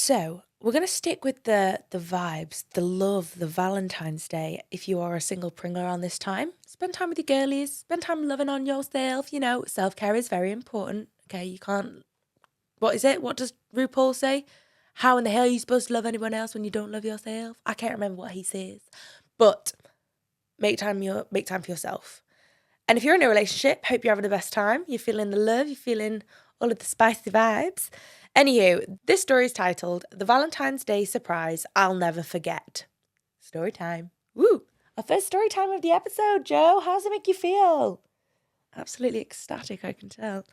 So we're going to stick with the vibes, the love, the Valentine's Day. If you are a single pringler on this time, spend time with your girlies, spend time loving on yourself. You know, self-care is very important. Okay, you can't, what is it? What does RuPaul say? How in the hell are you supposed to love anyone else when you don't love yourself? I can't remember what he says. But make time for yourself. And if you're in a relationship, hope you're having the best time. You're feeling the love, you're feeling all of the spicy vibes. Anywho, this story is titled The Valentine's Day Surprise I'll Never Forget. Story time. Woo! Our first story time of the episode, Joe. How does it make you feel? Absolutely ecstatic, I can tell.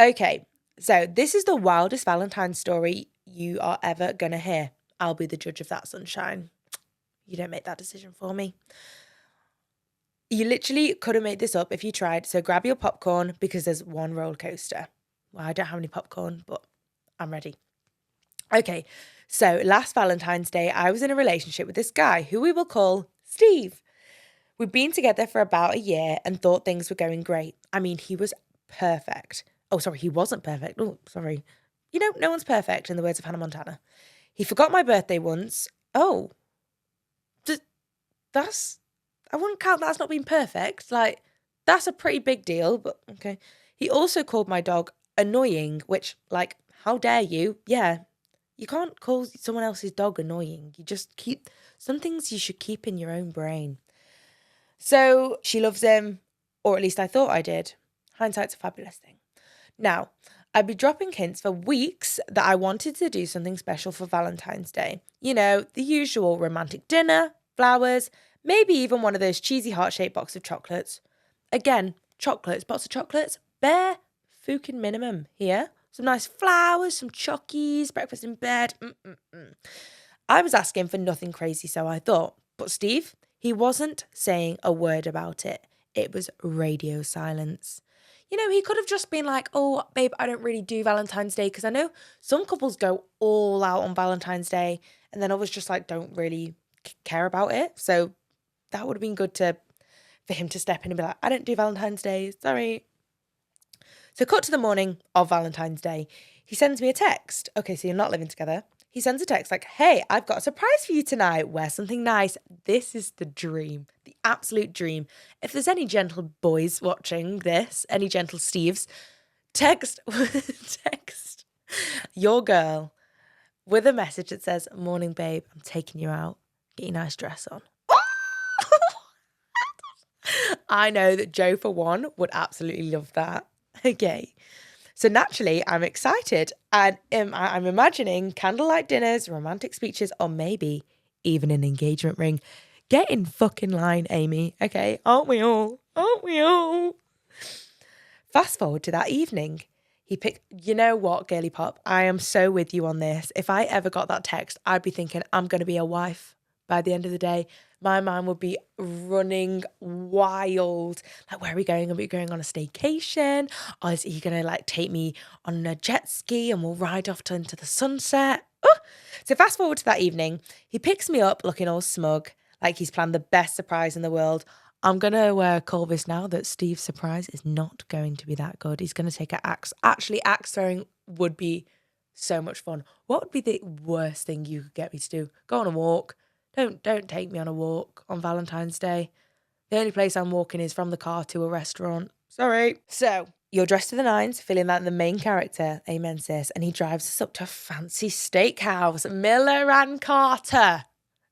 Okay, so this is the wildest Valentine's story you are ever going to hear. I'll be the judge of that, sunshine. You don't make that decision for me. You literally could have made this up if you tried. So grab your popcorn because there's one roller coaster. Well, I don't have any popcorn, but I'm ready. Okay, so last Valentine's Day, I was in a relationship with this guy who we will call Steve. We'd been together for about a year and thought things were going great. I mean, he was perfect. Oh, sorry, he wasn't perfect. Oh, sorry. You know, no one's perfect, in the words of Hannah Montana. He forgot my birthday once. Oh, I wouldn't count that as not being perfect. Like, that's a pretty big deal, but okay. He also called my dog annoying, which, like, how dare you? Yeah, you can't call someone else's dog annoying. You just some things you should keep in your own brain. So she loves him, or at least I thought I did. Hindsight's a fabulous thing. Now, I'd be dropping hints for weeks that I wanted to do something special for Valentine's Day. You know, the usual romantic dinner, flowers, maybe even one of those cheesy heart-shaped boxes of chocolates. Again, box of chocolates, bare fucking minimum here. Some nice flowers, some chockies, breakfast in bed. I was asking for nothing crazy, so I thought. But Steve, he wasn't saying a word about it. It was radio silence. You know, he could have just been like, oh, babe, I don't really do Valentine's Day, because I know some couples go all out on Valentine's Day and then others just like don't really care about it. So that would have been good for him to step in and be like, I don't do Valentine's Day, sorry. So cut to the morning of Valentine's Day. He sends me a text. Okay, so you're not living together. He sends a text like, hey, I've got a surprise for you tonight. Wear something nice. This is the dream, the absolute dream. If there's any gentle boys watching this, any gentle Steves, text your girl with a message that says, morning, babe, I'm taking you out. Get your nice dress on. I know that Joe, for one, would absolutely love that. Okay. So naturally, I'm excited and I'm imagining candlelight dinners, romantic speeches, or maybe even an engagement ring. Get in fucking line, Amy. Okay, aren't we all? Aren't we all? Fast forward to that evening. He picked, you know what, girly pop? I am so with you on this. If I ever got that text, I'd be thinking, I'm going to be a wife by the end of the day. My mind would be running wild. Like, where are we going? Are we going on a staycation? Or is he going to like take me on a jet ski and we'll ride off into the sunset? Oh! So fast forward to that evening. He picks me up looking all smug, like he's planned the best surprise in the world. I'm going to call this now that Steve's surprise is not going to be that good. He's going to take an axe. Actually, axe throwing would be so much fun. What would be the worst thing you could get me to do? Go on a walk. Don't take me on a walk on Valentine's Day. The only place I'm walking is from the car to a restaurant. Sorry. So, you're dressed to the nines, feeling like the main character. Amen, sis. And he drives us up to a fancy steakhouse. Miller and Carter.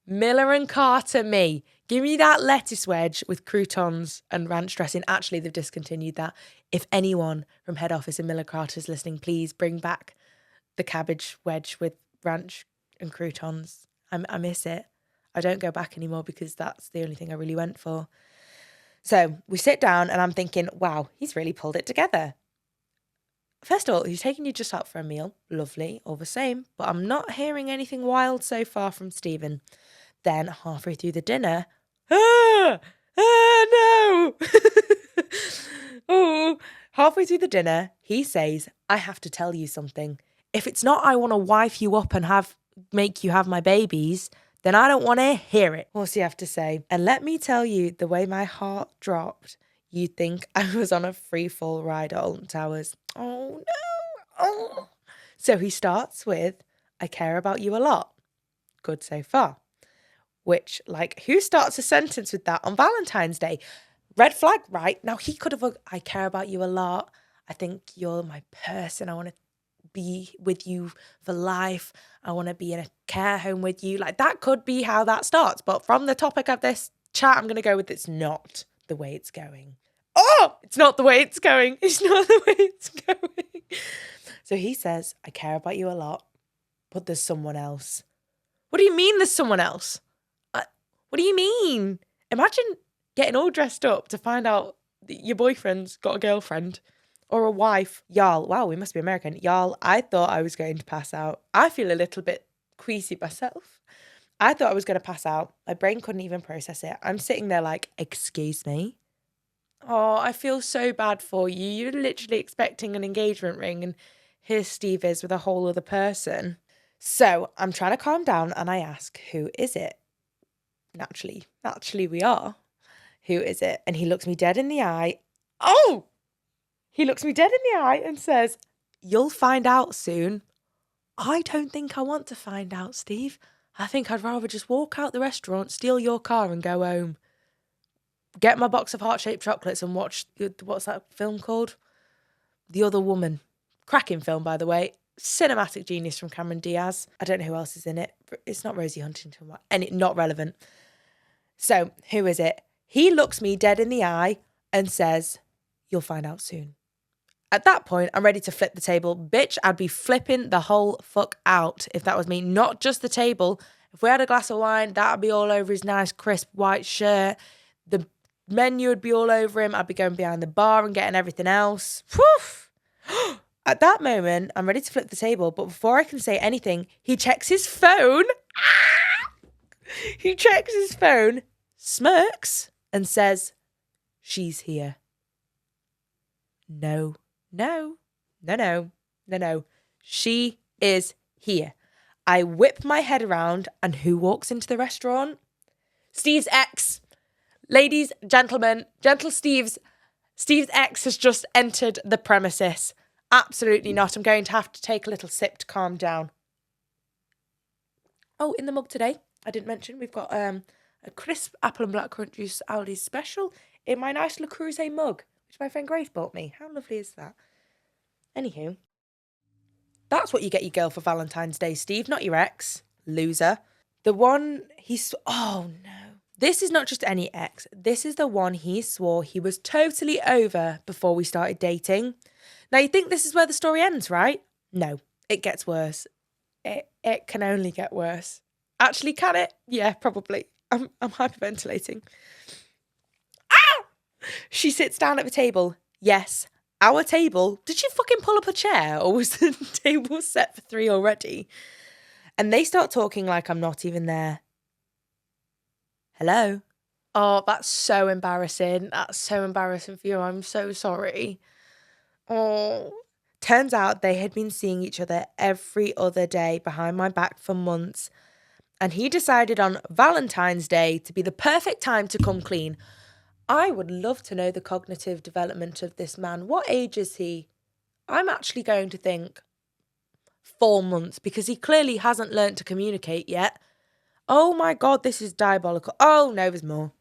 Miller and Carter, me. Give me that lettuce wedge with croutons and ranch dressing. Actually, they've discontinued that. If anyone from head office in Miller Carter is listening, please bring back the cabbage wedge with ranch and croutons. I miss it. I don't go back anymore because that's the only thing I really went for. So we sit down and I'm thinking, wow, he's really pulled it together. First of all, he's taking you just out for a meal. Lovely, all the same. But I'm not hearing anything wild so far from Stephen. Then halfway through the dinner, no! Oh, halfway through the dinner, he says, I have to tell you something. If it's not I want to wife you up and make you have my babies, then I don't want to hear it. What's he have to say? And let me tell you, the way my heart dropped, you'd think I was on a free fall ride at Alton Towers. Oh no. Oh. So he starts with, I care about you a lot. Good so far. Which, like, who starts a sentence with that on Valentine's Day? Red flag, right? Now, he could have, I care about you a lot. I think you're my person. I want to be with you for life. I want to be in a care home with you. Like, that could be how that starts. But from the topic of this chat, I'm going to go with it's not the way it's going. Oh, it's not the way it's going. It's not the way it's going. So he says, I care about you a lot, but there's someone else. What do you mean there's someone else? What do you mean? Imagine getting all dressed up to find out that your boyfriend's got a girlfriend or a wife. Y'all, wow, we must be American. Y'all, I thought I was going to pass out. I feel a little bit queasy myself. I thought I was going to pass out. My brain couldn't even process it. I'm sitting there like, excuse me? Oh, I feel so bad for you. You're literally expecting an engagement ring and here Steve is with a whole other person. So I'm trying to calm down and I ask, who is it? Naturally we are. Who is it? And he looks me dead in the eye. Oh! He looks me dead in the eye and says, you'll find out soon. I don't think I want to find out, Steve. I think I'd rather just walk out the restaurant, steal your car and go home. Get my box of heart-shaped chocolates and watch, what's that film called? The Other Woman. Cracking film, by the way. Cinematic genius from Cameron Diaz. I don't know who else is in it. It's not Rosie Huntington. And it's not relevant. So, who is it? He looks me dead in the eye and says, you'll find out soon. At that point, I'm ready to flip the table. Bitch, I'd be flipping the whole fuck out if that was me. Not just the table. If we had a glass of wine, that would be all over his nice, crisp white shirt. The menu would be all over him. I'd be going behind the bar and getting everything else. Whew. At that moment, I'm ready to flip the table. But before I can say anything, he checks his phone. He checks his phone, smirks, and says, she's here. No. She is here. I whip my head around, and who walks into the restaurant? Steve's ex. Ladies, gentlemen, gentle Steve's ex has just entered the premises. Absolutely not. I'm going to have to take a little sip to calm down. Oh, in the mug today, I didn't mention, we've got a crisp apple and blackcurrant juice Aldi's special in my nice Le Creuset mug, which my friend Grace bought me. How lovely is that? Anywho, that's what you get your girl for Valentine's Day, Steve, not your ex. Loser. The one oh no. This is not just any ex. This is the one he swore he was totally over before we started dating. Now, you think this is where the story ends, right? No, it gets worse. It can only get worse. Actually, can it? Yeah, probably. I'm hyperventilating. Ah! She sits down at the table. Yes, our table. Did she fucking pull up a chair or was the table set for 3 already? And they start talking like I'm not even there. Hello? Oh, that's so embarrassing. That's so embarrassing for you. I'm so sorry. Oh. Turns out they had been seeing each other every other day behind my back for months. And he decided on Valentine's Day to be the perfect time to come clean. I would love to know the cognitive development of this man. What age is he? I'm actually going to think 4 months because he clearly hasn't learnt to communicate yet. Oh my God, this is diabolical. Oh no, there's more.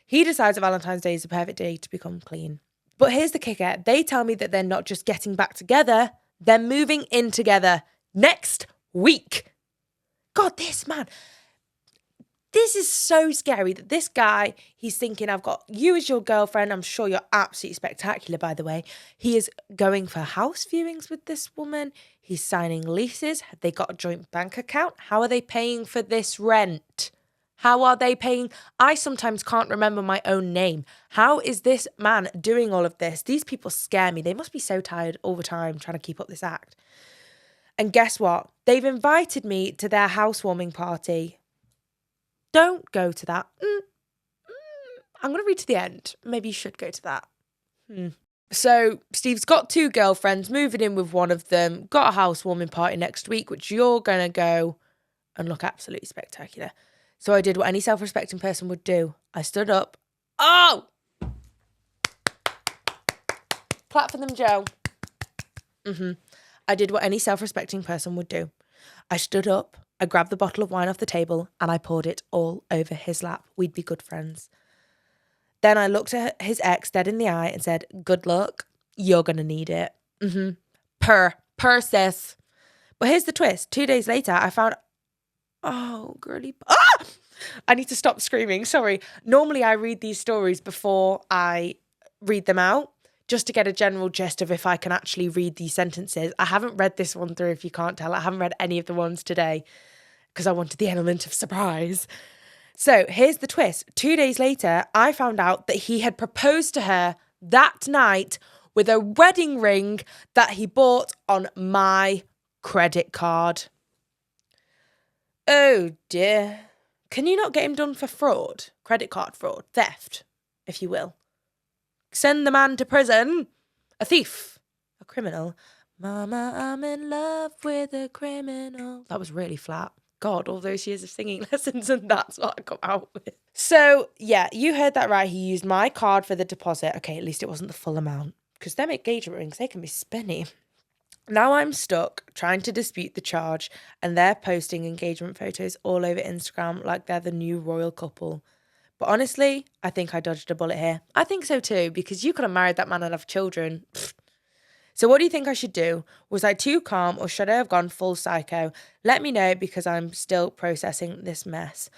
He decides that Valentine's Day is the perfect day to become clean. But here's the kicker. They tell me that they're not just getting back together, they're moving in together next week. God, this man. This is so scary that this guy, he's thinking, I've got you as your girlfriend. I'm sure you're absolutely spectacular, by the way. He is going for house viewings with this woman. He's signing leases. Have they got a joint bank account? How are they paying for this rent? How are they paying? I sometimes can't remember my own name. How is this man doing all of this? These people scare me. They must be so tired all the time trying to keep up this act. And guess what? They've invited me to their housewarming party. Don't go to that. I'm going to read to the end. Maybe you should go to that. So Steve's got 2 girlfriends, moving in with one of them, got a housewarming party next week, which you're going to go and look absolutely spectacular. So I did what any self-respecting person would do. I stood up. Oh! Clap for them, Joe. I did what any self-respecting person would do. I stood up, I grabbed the bottle of wine off the table, and I poured it all over his lap. We'd be good friends. Then I looked at his ex dead in the eye and said, good luck, you're going to need it. Purr, sis. But here's the twist. 2 days later, I found, oh, girly, I need to stop screaming, sorry. Normally I read these stories before I read them out, just to get a general gist of if I can actually read these sentences. I haven't read this one through, if you can't tell. I haven't read any of the ones today because I wanted the element of surprise. So here's the twist. 2 days later, I found out that he had proposed to her that night with a wedding ring that he bought on my credit card. Oh dear. Can you not get him done for fraud? Credit card fraud, theft, if you will. Send the man to prison. A thief, a criminal. Mama, I'm in love with a criminal. That was really flat. God, all those years of singing lessons, and that's what I come out with. So, yeah, you heard that right. He used my card for the deposit. Okay, at least it wasn't the full amount, because them engagement rings, they can be spinny. Now I'm stuck trying to dispute the charge, and they're posting engagement photos all over Instagram like they're the new royal couple. But honestly, I think I dodged a bullet here. I think so too, because you could have married that man and have children. So what do you think I should do? Was I too calm, or should I have gone full psycho? Let me know, because I'm still processing this mess.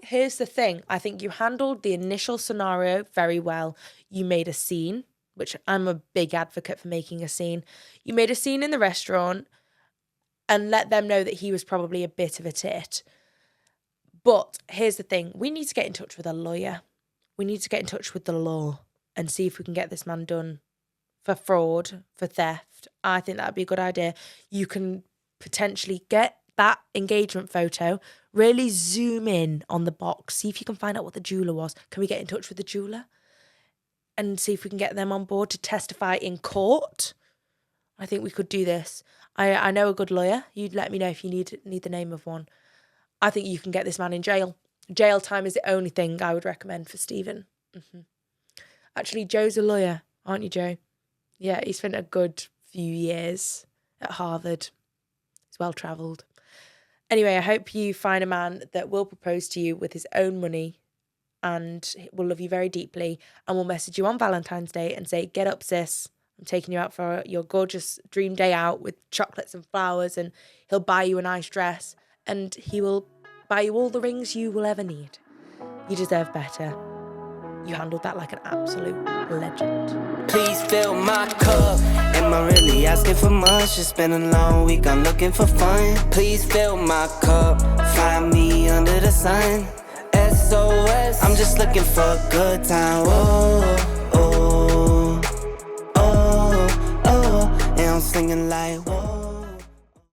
Here's the thing. I think you handled the initial scenario very well. You made a scene, which I'm a big advocate for making a scene. You made a scene in the restaurant and let them know that he was probably a bit of a tit. But here's the thing. We need to get in touch with a lawyer. We need to get in touch with the law and see if we can get this man done for fraud, for theft. I think that'd be a good idea. You can potentially get that engagement photo, really zoom in on the box, see if you can find out what the jeweler was. Can we get in touch with the jeweler and see if we can get them on board to testify in court? I think we could do this. I know a good lawyer. You'd let me know if you need the name of one. I think you can get this man in jail. Jail time is the only thing I would recommend for Stephen. Actually, Joe's a lawyer, aren't you, Joe? Yeah, he spent a good few years at Harvard. He's well-travelled. Anyway, I hope you find a man that will propose to you with his own money and will love you very deeply and will message you on Valentine's Day and say, get up, sis. I'm taking you out for your gorgeous dream day out with chocolates and flowers, and he'll buy you a nice dress and he will buy you all the rings you will ever need. You deserve better. You handled that like an absolute legend. Please fill my cup. Am I really asking for much? It's been a long week, I'm looking for fun. Please fill my cup. Find me under the sun. SOS, I'm just looking for a good time. Oh, oh, oh, oh. And I'm singing like, whoa.